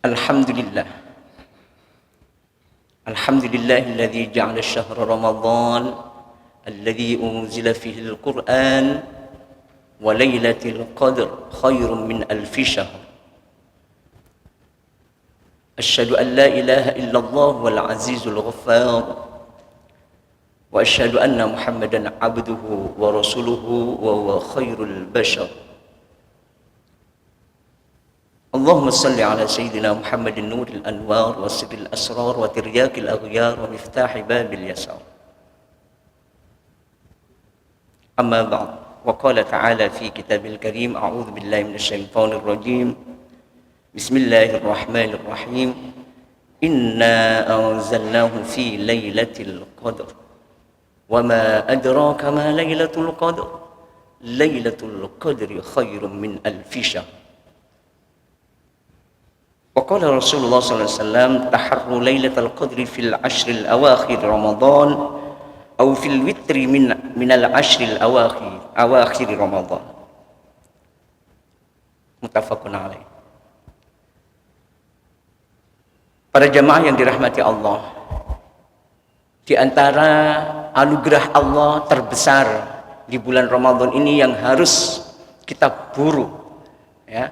Alhamdulillah. Alhamdulillahilladzi ja'ala syahra Ramadan alladzi unzila fihi al-Qur'an wa lailatul qadr khairun min alfi syahr. Asyhadu an la ilaha illallah wal azizul ghaffar wa asyhadu anna Muhammadan abduhu wa rasuluhu wa huwa khairul bashar. Allahumma salli ala sayyidina Muhammadin nuril anwar wa sirril asrar wa tiryakil aghyar wa miftahi babil yasar. Amma ba'd. Wa qala ta'ala fi kitabil karim a'udzu billahi minasy syaithanir rajim. Bismillahirrahmanirrahim. Inna anzalnahu fi lailatul qadr. Wa ma adraka ma lailatul qadr. Lailatul qadri khairum min alfi syahr. وقال رسول الله صلى الله عليه وسلم تحروا ليلة القدر في العشر الأواخر رمضان أو في الوتر من العشر أواخر رمضان متفق عليه. Para jamaah yang dirahmati Allah, di antara anugerah Allah terbesar di bulan Ramadan ini yang harus kita buru, ya,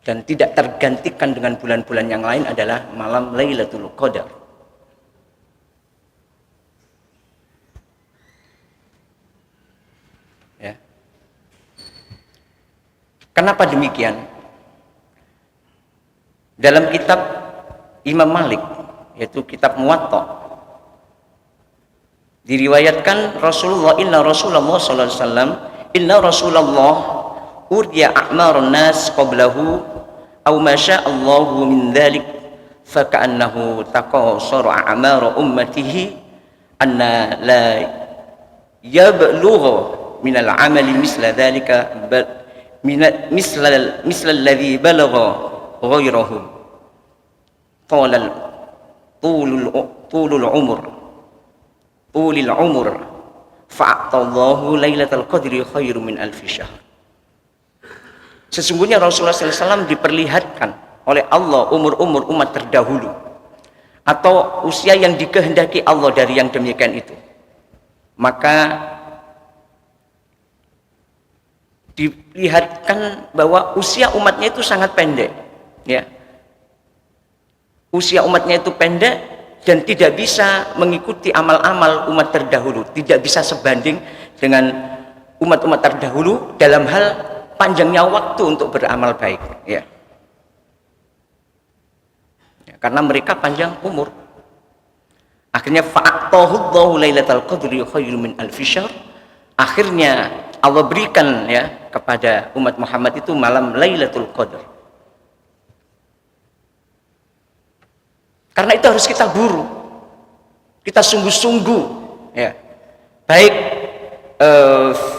dan tidak tergantikan dengan bulan-bulan yang lain adalah malam Lailatul Qadar. Ya. Kenapa demikian? Dalam kitab Imam Malik, yaitu kitab Muwatta, diriwayatkan inna Rasulullah sallallahu alaihi wasallam inna Rasulullah urya a'marun nas qablahu aw ma sya'allahu min dzalik fa ka'annahu taqasara a'mar ummatihi anna la yablughu min al-'amali misla dzalika misla alladhi balagha ghayrahum qala tulul umur fa'atallahu lailatul qadri khairum min alfi syahr. Sesungguhnya Rasulullah SAW diperlihatkan oleh Allah umur-umur umat terdahulu atau usia yang dikehendaki Allah dari yang demikian itu, maka dilihatkan bahwa usia umatnya itu sangat pendek, ya. Usia umatnya itu pendek dan tidak bisa mengikuti amal-amal umat terdahulu, tidak bisa sebanding dengan umat-umat terdahulu dalam hal panjangnya waktu untuk beramal baik, ya. Karena mereka panjang umur. Akhirnya fa'atahullahu lailatul qadri khairum min alfi syahr. Akhirnya Allah berikan, ya, kepada umat Muhammad itu malam Lailatul Qadar. Karena itu harus kita buru, kita sungguh-sungguh, ya. Baik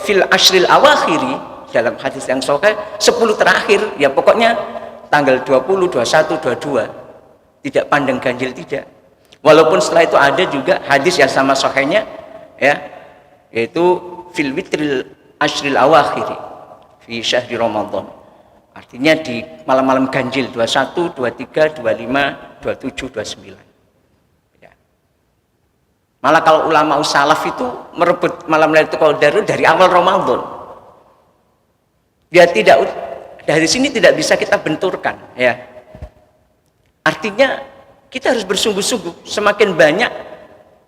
fil ashril awakhiri, dalam hadis yang sahih 10 terakhir, ya pokoknya tanggal 20, 21, 22 tidak pandang ganjil, tidak. Walaupun setelah itu ada juga hadis yang sama sahihnya, ya, yaitu fil witril ashril awakhiri fi syahri Ramadan. Artinya di malam-malam ganjil 21, 23, 25, 27, 29. Ya. Malah kalau ulama salaf itu merebut malam Lailatul Qadar dari awal Ramadan. Dia tidak, dari sini tidak bisa kita benturkan, ya. Artinya kita harus bersungguh-sungguh. Semakin banyak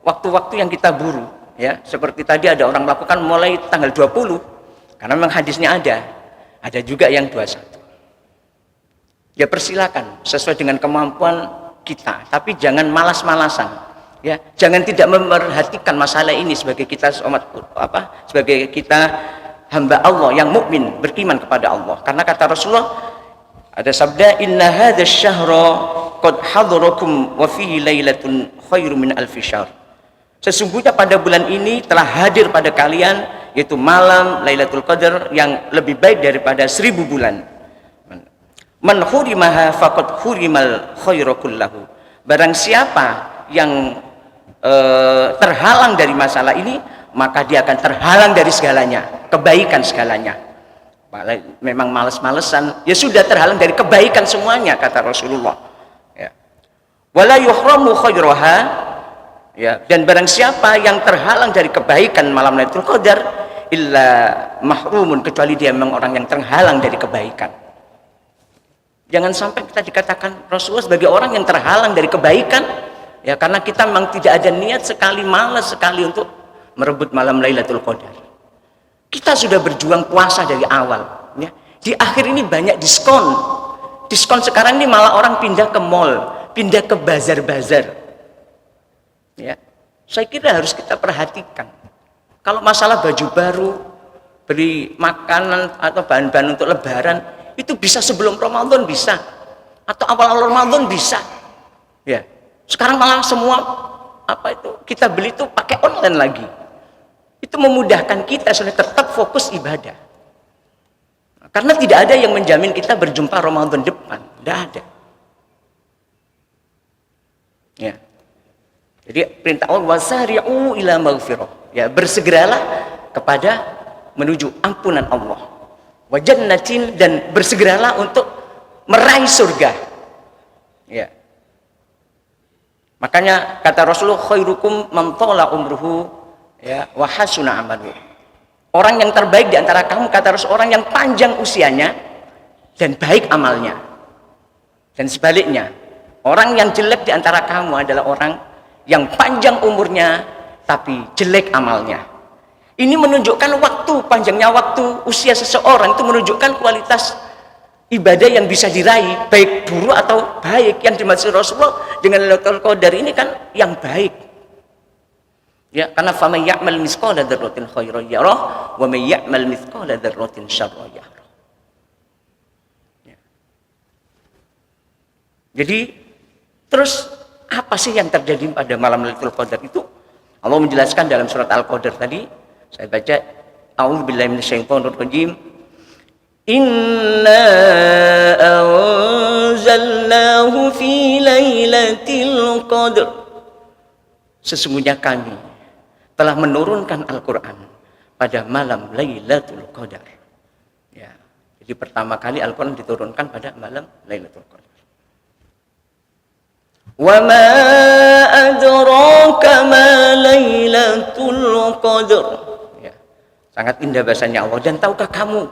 waktu-waktu yang kita buru, ya. Seperti tadi ada orang melakukan mulai tanggal 20, karena memang hadisnya ada juga yang 21. Ya persilakan sesuai dengan kemampuan kita, tapi jangan malas-malasan, ya. Jangan tidak memperhatikan masalah ini sebagai kita sebagai kita hamba Allah yang mukmin, beriman kepada Allah. Karena kata Rasulullah, ada sabda, inna hadzal syahra qad hadarakum wa fihi lailatun khairum min alfi syahr. Sesungguhnya pada bulan ini telah hadir pada kalian, yaitu malam Lailatul Qadar yang lebih baik daripada 1000 bulan. Man hurimaha faqad hurimal khairu kullahu. Barang siapa yang terhalang dari masalah ini, maka dia akan terhalang dari segalanya, kebaikan segalanya. Memang males-malesan, ya sudah terhalang dari kebaikan semuanya, kata Rasulullah. wala yuhramu khairaha, ya, dan barang siapa yang terhalang dari kebaikan malam Lailatul Qadar illa mahrumun, kecuali dia memang orang yang terhalang dari kebaikan. Jangan sampai kita dikatakan Rasulullah sebagai orang yang terhalang dari kebaikan, ya, karena kita memang tidak ada niat sekali, malas sekali untuk merebut malam Lailatul Qadar. Kita sudah berjuang puasa dari awal, ya. Di akhir ini banyak diskon sekarang ini malah orang pindah ke mall, pindah ke bazar-bazar, ya. Saya kira harus kita perhatikan. Kalau masalah baju baru, beli makanan atau bahan-bahan untuk lebaran, itu bisa sebelum Ramadan bisa, atau awal-awal Ramadan bisa, ya. Sekarang malah semua kita beli itu pakai online lagi. Itu memudahkan kita supaya tetap fokus ibadah. Karena tidak ada yang menjamin kita berjumpa Ramadan depan, tidak ada. Ya. Jadi perintah Allah, wasari'u ila maghfirah. Ya, bersegeralah kepada menuju ampunan Allah. Wa jannatin, dan bersegeralah untuk meraih surga. Ya. Makanya kata Rasulullah, khairukum man tala umruhu, ya, wa hasuna amaluhu. Orang yang terbaik di antara kamu, kata Rasul, orang yang panjang usianya dan baik amalnya. Dan sebaliknya, orang yang jelek di antara kamu adalah orang yang panjang umurnya tapi jelek amalnya. Ini menunjukkan panjangnya waktu usia seseorang itu menunjukkan kualitas ibadah yang bisa diraih, baik buruk atau baik. Yang dimaksud Rasulullah dengan Lailatul Qadar ini kan yang baik. Ya, karena faman ya'mal mithqala dzarratin khairan yarah wa may ya'mal mithqala dzarratin syarran yarah. Ya. Jadi terus apa sih yang terjadi pada malam Lailatul Qadar itu? Allah menjelaskan dalam surat Al-Qadar tadi, saya baca, a'udzubillahi minasyaitonir rajim. Inna anzalnahu fi lailatul qadr. Sesungguhnya kami telah menurunkan Al-Quran pada malam Lailatul Qadar. Ya. Jadi pertama kali Al-Quran diturunkan pada malam Lailatul Qadar. Wa ma adraka ma Lailatul Qadar. Ya. Sangat indah bahasanya Allah. Dan tahukah kamu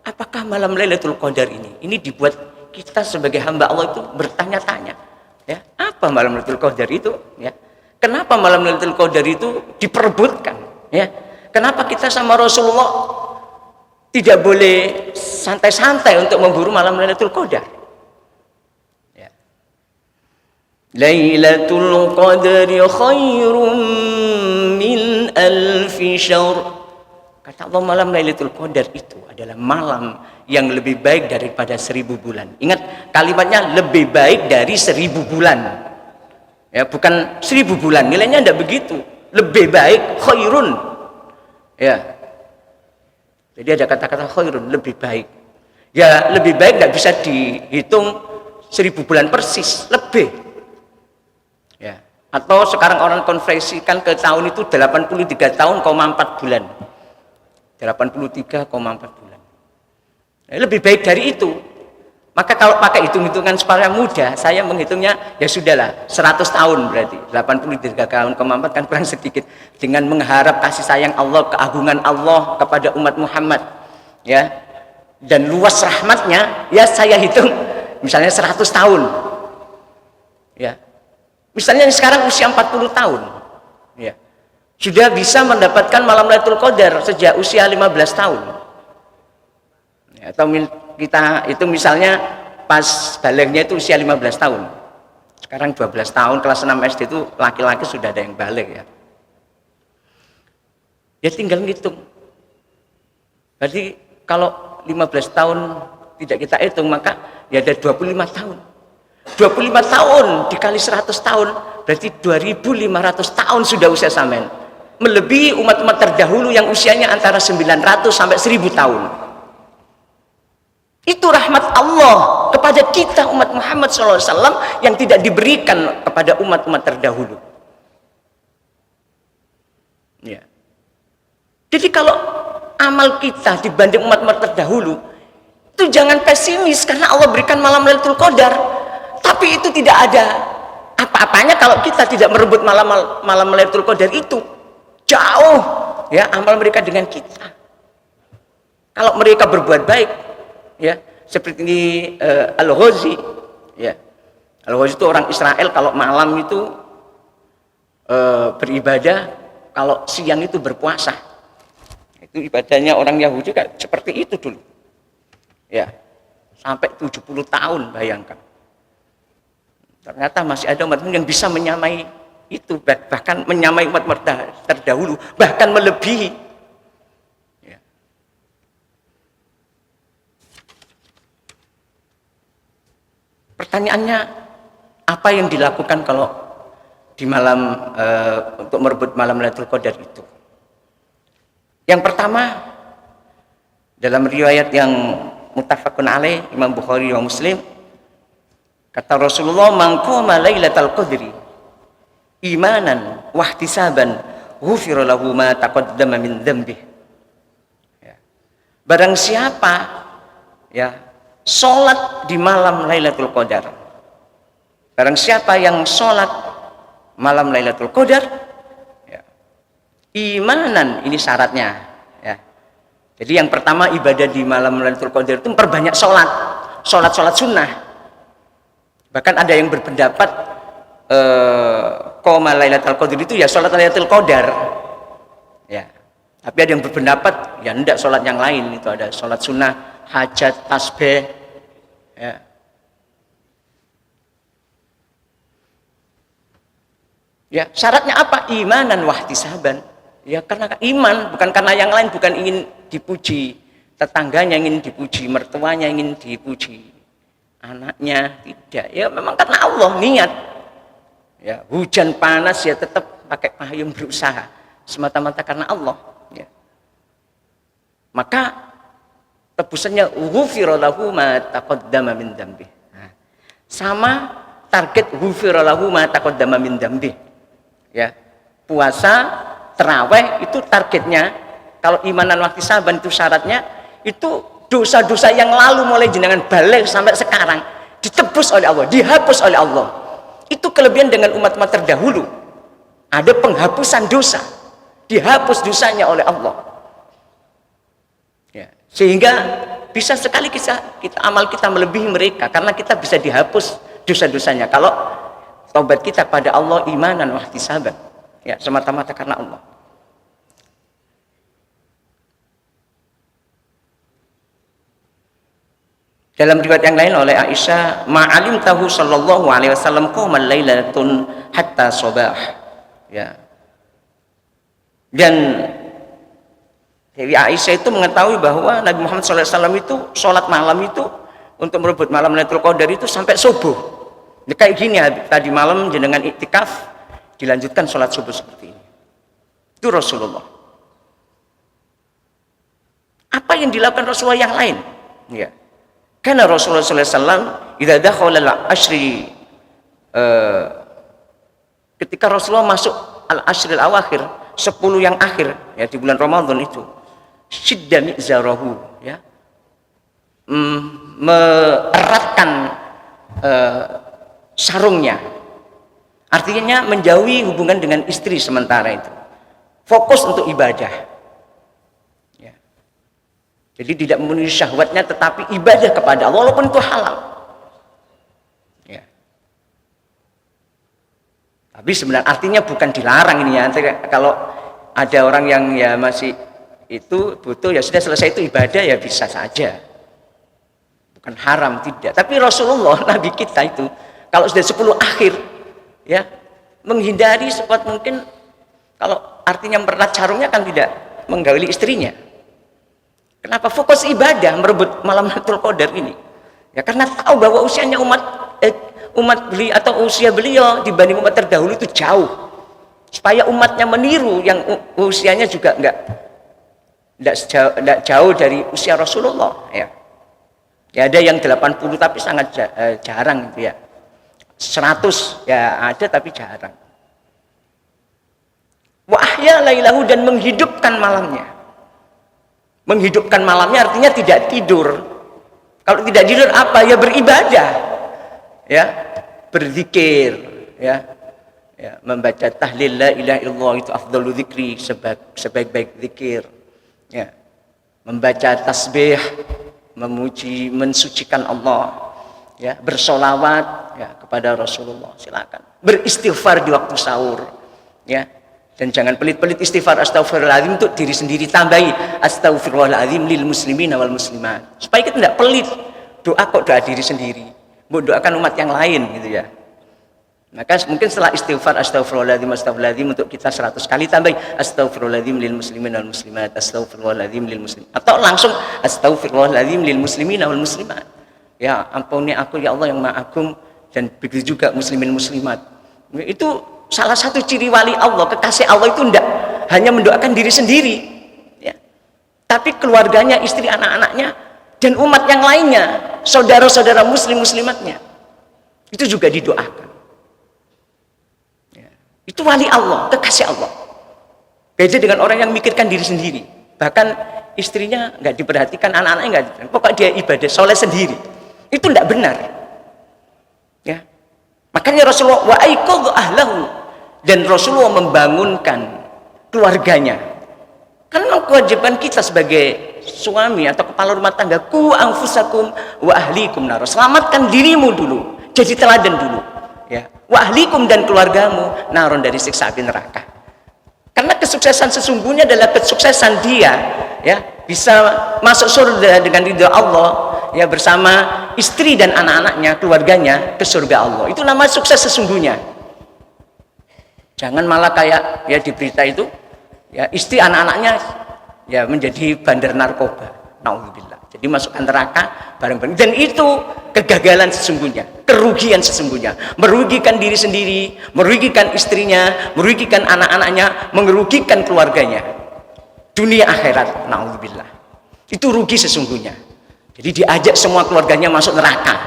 apakah malam Lailatul Qadar ini? Ini dibuat kita sebagai hamba Allah itu bertanya-tanya. Ya, apa malam Lailatul Qadar itu? Ya. Kenapa malam Lailatul Qadar itu diperebutkan? Ya, kenapa kita sama Rasulullah tidak boleh santai-santai untuk memburu malam Lailatul Qadar? Ya. Lailatul Qadri khairum min alfi syahr. Kata Allah, malam Lailatul Qadar itu adalah malam yang lebih baik daripada 1000 bulan. Ingat kalimatnya, lebih baik dari 1000 bulan. Ya, bukan 1000 bulan, nilainya tidak begitu. Lebih baik, khairun. Ya. Jadi ada kata-kata khairun, lebih baik. Ya, lebih baik tidak bisa dihitung 1000 bulan persis, lebih. Ya. Atau sekarang orang konversikan ke tahun itu 83 tahun, 4 bulan. 83,4 bulan. Ya, lebih baik dari itu. Maka kalau pakai hitung-hitungan supaya mudah, saya menghitungnya ya sudahlah 100 tahun berarti 83 tahun 4 kan kurang sedikit, dengan mengharap kasih sayang Allah, keagungan Allah kepada umat Muhammad, ya, dan luas rahmatnya, ya saya hitung misalnya 100 tahun, ya, misalnya sekarang usia 40 tahun, ya, sudah bisa mendapatkan malam Lailatul Qadar sejak usia 15 tahun, ya, atau kita itu misalnya pas balignya itu usia 15 tahun. Sekarang 12 tahun, kelas 6 SD itu laki-laki sudah ada yang balik, ya. Ya tinggal ngitung. Berarti kalau 15 tahun tidak kita hitung, maka ya ada 25 tahun. 25 tahun dikali 100 tahun berarti 2500 tahun sudah usia sampean. Melebihi umat-umat terdahulu yang usianya antara 900 sampai 1000 tahun. Itu rahmat Allah kepada kita umat Muhammad SAW yang tidak diberikan kepada umat-umat terdahulu. Ya. Jadi kalau amal kita dibanding umat-umat terdahulu, itu jangan pesimis karena Allah berikan malam Lailatul Qadar, tapi itu tidak ada apa apa-apanya kalau kita tidak merebut malam Lailatul Qadar itu. Jauh ya amal mereka dengan kita. Kalau mereka berbuat baik, ya seperti Al-Ghazi, ya Al-Ghazi itu orang Israel kalau malam itu beribadah, kalau siang itu berpuasa. Itu ibadahnya orang Yahudi kan seperti itu dulu, ya sampai 70 tahun bayangkan. Ternyata masih ada umat yang bisa menyamai itu, bahkan menyamai umat terdahulu, bahkan melebihi. Ya. Pertanyaannya, apa yang dilakukan kalau di malam untuk merebut malam Lailatul Qadar itu? Yang pertama, dalam riwayat yang muttafaqun alaih Imam Bukhari wa Muslim, kata Rasulullah, "Man qama Lailatul Qadri imanan wa ihtisaban, ghufira lahu ma taqaddama min dzambih." Ya. Barang siapa ya salat di malam Lailatul Qadar. Barang siapa yang salat malam Lailatul Qadar, ya, imanan, ini syaratnya ya. Jadi yang pertama, ibadah di malam Lailatul Qadar itu memperbanyak salat sunnah. Bahkan ada yang berpendapat qoma Lailatul Qadar itu ya salat Lailatul Qadar. Ya. Tapi ada yang berpendapat ya enggak, salat yang lain itu ada salat sunnah, hajat, tasbih. Ya. Ya, syaratnya apa? Imanan wahtisaban. Ya karena iman, bukan karena yang lain, bukan ingin dipuji tetangganya, ingin dipuji mertuanya, ingin dipuji anaknya, tidak. Ya memang karena Allah niat. Ya, hujan panas ya tetap pakai payung berusaha, semata-mata karena Allah. Ya. Maka tebusannya ghufira lahu ma taqaddama min dzambih. Nah, sama target ghufira lahu ma taqaddama min dzambih. Ya. Puasa, tarawih itu targetnya. Kalau imanan wahtisaban itu syaratnya, itu dosa-dosa yang lalu mulai jenengan balik sampai sekarang ditebus oleh Allah, dihapus oleh Allah. Itu kelebihan dengan umat-umat terdahulu. Ada penghapusan dosa, dihapus dosanya oleh Allah. Ya. Sehingga bisa sekali kita amal kita melebihi mereka karena kita bisa dihapus dosa-dosanya. Kalau taubat kita pada Allah imanan wahtisaban, ya semata-mata karena Allah. Dalam riwayat yang lain oleh Aisyah, ma'alim tahu sallallahu alaihi wasallam qoma lailatun hatta sabah. Ya. Dan Dewi Aisyah itu mengetahui bahwa Nabi Muhammad SAW itu sholat malam itu untuk merebut malam Lailatul Qadar itu sampai subuh. Ya, kayak gini tadi malam jenengan iktikaf dilanjutkan sholat subuh seperti ini. Itu Rasulullah. Apa yang dilakukan Rasulullah yang lain? Ya. Karena Rasulullah SAW idza dakhala al-ashri, ketika Rasulullah masuk al-ashril awakhir, 10 yang akhir ya di bulan Ramadan itu, syidda mi'zarahu, ya, meeratkan sarungnya, artinya menjauhi hubungan dengan istri sementara itu, fokus untuk ibadah. Jadi tidak memenuhi syahwatnya, tetapi ibadah kepada Allah walaupun itu halal. Ya. Tapi sebenarnya artinya bukan dilarang ini ya. Kalau ada orang yang ya masih itu butuh, ya sudah selesai itu ibadah ya bisa saja. Bukan haram, tidak. Tapi Rasulullah, Nabi kita itu kalau sudah 10 akhir ya menghindari sekuat mungkin, kalau artinya mempererat sarungnya kan tidak menggauli istrinya. Kenapa fokus ibadah merebut malam Lailatul Qadar ini? Ya karena tahu bahwa usianya umat beliau atau usia beliau dibanding umat terdahulu itu jauh. Supaya umatnya meniru yang usianya juga enggak jauh dari usia Rasulullah ya. Ya ada yang 80 tapi sangat jarang gitu ya. 100 ya ada tapi jarang. Wa ahya lailahu, dan menghidupkan malamnya. Menghidupkan malamnya artinya tidak tidur. Kalau tidak tidur apa? Ya beribadah, ya berzikir, membaca tahlil la ilaha illallah itu afdalu dzikri, sebaik-baik zikir, ya, membaca tasbih, memuji, mensucikan Allah, ya, bersolawat, ya, kepada Rasulullah, silakan, beristighfar di waktu sahur, ya, dan jangan pelit-pelit istighfar astagfirullahaladzim untuk diri sendiri, tambahi astagfirullahaladzim lil muslimina wal muslimat, supaya kita tidak pelit doa kok doa diri sendiri, doakan umat yang lain gitu ya. Maka mungkin setelah istighfar astagfirullahaladzim untuk kita 100 kali, tambah astagfirullahaladzim lil muslimin wal muslimat, astagfirullahaladzim lil muslim, atau langsung astagfirullahaladzim lil muslimin wal muslimat, ya ampuni aku ya Allah yang maha agung, dan begitu juga muslimin muslimat. Itu salah satu ciri wali Allah, kekasih Allah itu tidak hanya mendoakan diri sendiri, ya, tapi keluarganya, istri, anak-anaknya, dan umat yang lainnya, saudara-saudara muslim muslimatnya, itu juga didoakan. Itu wali Allah, kekasih Allah. Beda dengan orang yang mikirkan diri sendiri. Bahkan istrinya nggak diperhatikan, anak-anaknya nggak diperhatikan. Pokoknya dia ibadah soleh sendiri. Itu tidak benar. Ya. Makanya Rasulullah wa aiqadhu ahlahu, dan Rasulullah membangunkan keluarganya. Karena kewajiban kita sebagai suami atau kepala rumah tangga, ku anfusakum wa ahlikum nar. Selamatkan dirimu dulu, jadi teladan dulu. Ya, wa ahlikum, dan keluargamu naron, dari siksa api neraka. Karena kesuksesan sesungguhnya adalah kesuksesan dia, ya, bisa masuk surga dengan ridha Allah, ya, bersama istri dan anak-anaknya, keluarganya ke surga Allah. Itu nama sukses sesungguhnya. Jangan malah kayak ya di berita itu, ya, istri anak-anaknya ya menjadi bandar narkoba. Nauzubillah. Jadi masukkan neraka bareng-bareng, dan itu kegagalan sesungguhnya, kerugian sesungguhnya, merugikan diri sendiri, merugikan istrinya, merugikan anak-anaknya, merugikan keluarganya, dunia akhirat. Nauzubillah. Itu rugi sesungguhnya. Jadi diajak semua keluarganya masuk neraka,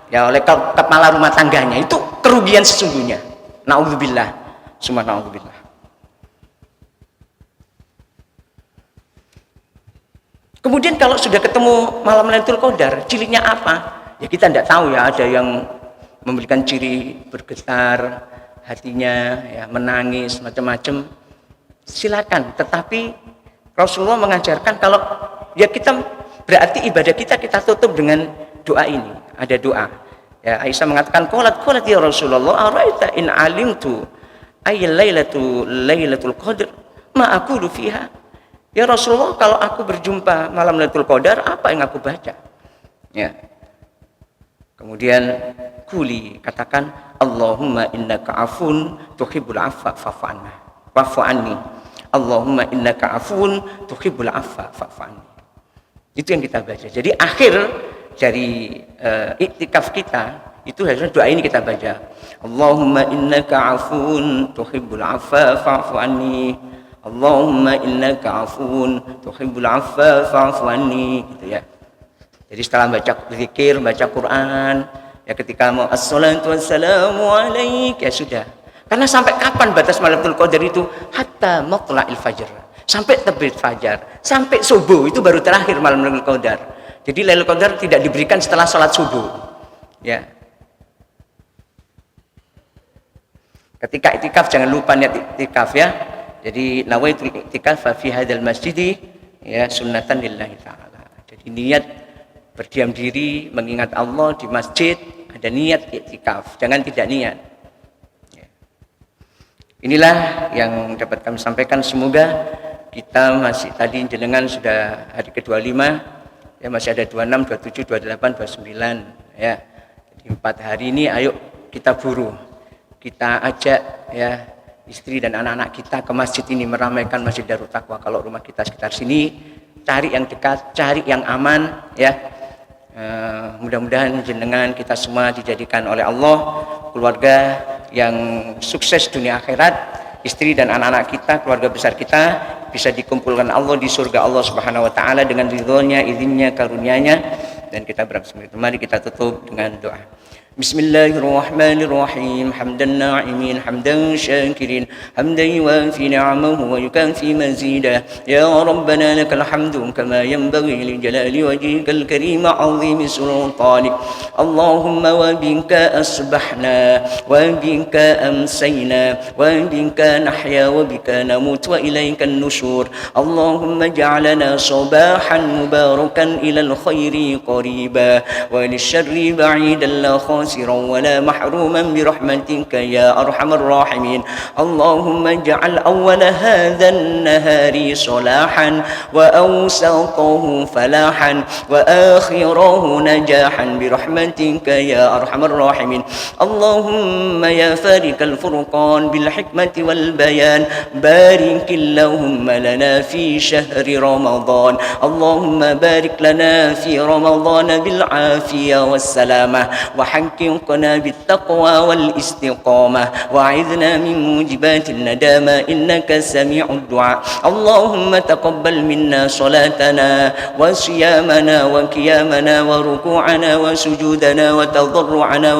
ya, oleh kepala rumah tangganya. Itu kerugian sesungguhnya. Nauzubillah. Summa nauzubillah. Kemudian kalau sudah ketemu malam Lailatul Qadar, cirinya apa? Ya kita tidak tahu, ya, ada yang memberikan ciri bergetar hatinya, ya, menangis, macam-macam. Silakan, tetapi Rasulullah mengajarkan kalau ya kita berarti ibadah kita tutup dengan doa ini. Ada doa. Ya, Aisyah mengatakan, qalat ya Rasulullah, araita in alimtu ayyal lailatul qadar ma aqulu fiha. Ya Rasulullah, kalau aku berjumpa malam Lailatul Qadar, apa yang aku baca? Ya. Kemudian katakan, Allahumma innaka afun tuhibbul afwa fa'fu anni. Allahumma innaka afun tuhibbul afwa fa'fu anni. Itu yang kita baca. Jadi akhir dari iktikaf kita itu harusnya doa ini kita baca. Allahumma innaka afun tuhibbul afwa fa'fu anni. Allahumma innaka afun tuhibbul afwa fa'fu anni, gitu ya. Jadi setelah baca zikir, baca Quran, ya, ketika mau assalatu wassalamu alaik, ya sudah. Karena sampai kapan batas Lailatul Qadar itu? Hatta matla'il fajr, sampai terbit fajar, sampai subuh, itu baru terakhir malam Lailatul Qadar. Jadi Lailatul Qadar tidak diberikan setelah sholat subuh, ya. Ketika iktikaf jangan lupa niat iktikaf, ya. Jadi nawaitul i'tikaf fi hadzal masjid, ya, sunnatan lillahi taala. Jadi niat berdiam diri mengingat Allah di masjid, ada niat i'tikaf, jangan tidak niat. Ya. Inilah yang dapat kami sampaikan. Semoga kita masih, tadi jenengan sudah hari ke-25, ya, masih ada 26, 27, 28, 29, ya. Jadi 4 hari ini ayo kita buru. Kita ajak, ya, istri dan anak-anak kita ke masjid ini, meramaikan Masjid Darut Taqwa. Kalau rumah kita sekitar sini, cari yang dekat, cari yang aman, ya. Mudah-mudahan jenengan kita semua dijadikan oleh Allah keluarga yang sukses dunia akhirat, istri dan anak-anak kita, keluarga besar kita bisa dikumpulkan Allah di surga Allah Subhanahu wa taala dengan ridhonya, izinnya, karunia-Nya, dan kita berharap seperti itu. Mari kita tutup dengan doa. بسم الله الرحمن الرحيم حمدا ناعمين حمدا شاكرين حمدا يوافي نعمه ويكافي مزيدا يا ربنا لك الحمد كما ينبغي لجلال وجهك الكريم عظيم سلطانك اللهم وبك أصبحنا وبك أمسينا وبك نحيا وبك نموت وإليك النشور اللهم اجعلنا صباحا مباركا إلى الخير قريبا وللشر بعيدا لا خاسرا ولا محروما برحمتك يا أرحم الراحمين اللهم اجعل أول هذا النهار صلاحا وأوسطه فلاحا وآخره نجاحا برحمتك يا أرحم الراحمين اللهم يا فارق الفرقان بالحكمة والبيان بارك اللهم لنا في شهر رمضان اللهم بارك لنا في رمضان بالعافية والسلامة وحققنا بالتقوى والاستقامة وأعذنا من موجبات الندامة إنك سميع الدعاء اللهم تقبل منا صلاتنا وصيامنا وقيامنا وركوعنا وسجودنا وتضرعنا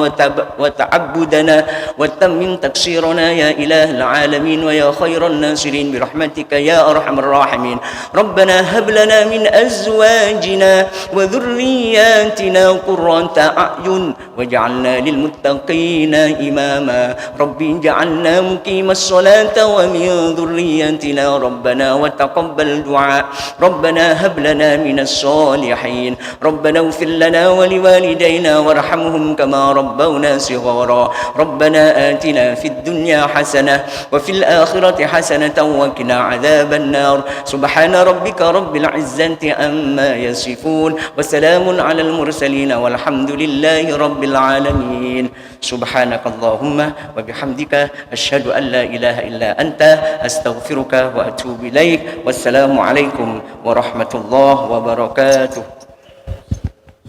وتعبدنا وتمم تقصيرنا يا إله العالمين ويا خير الناصرين برحمتك يا أرحم الراحمين ربنا هب لنا من أزواجنا وذرياتنا قرة أعين واجعلنا للمتقين إماما ربي اجعلنا مقيم الصلاة ومن ذريتنا ربنا وتقبل دعاء ربنا هب لنا من الصالحين ربنا اغفر لنا ولوالدينا وارحمهم كما ربونا صغارا ربنا آتنا في الدنيا حسنة وفي الآخرة حسنة وقنا عذاب النار سبحان ربك رب العزة عما يصفون وسلام على المرسلين والحمد لله رب العالمين سبحانك اللهم وبحمدك أشهد أن لا إله إلا أنت أستغفرك وأتوب إليك والسلام عليكم ورحمة الله وبركاته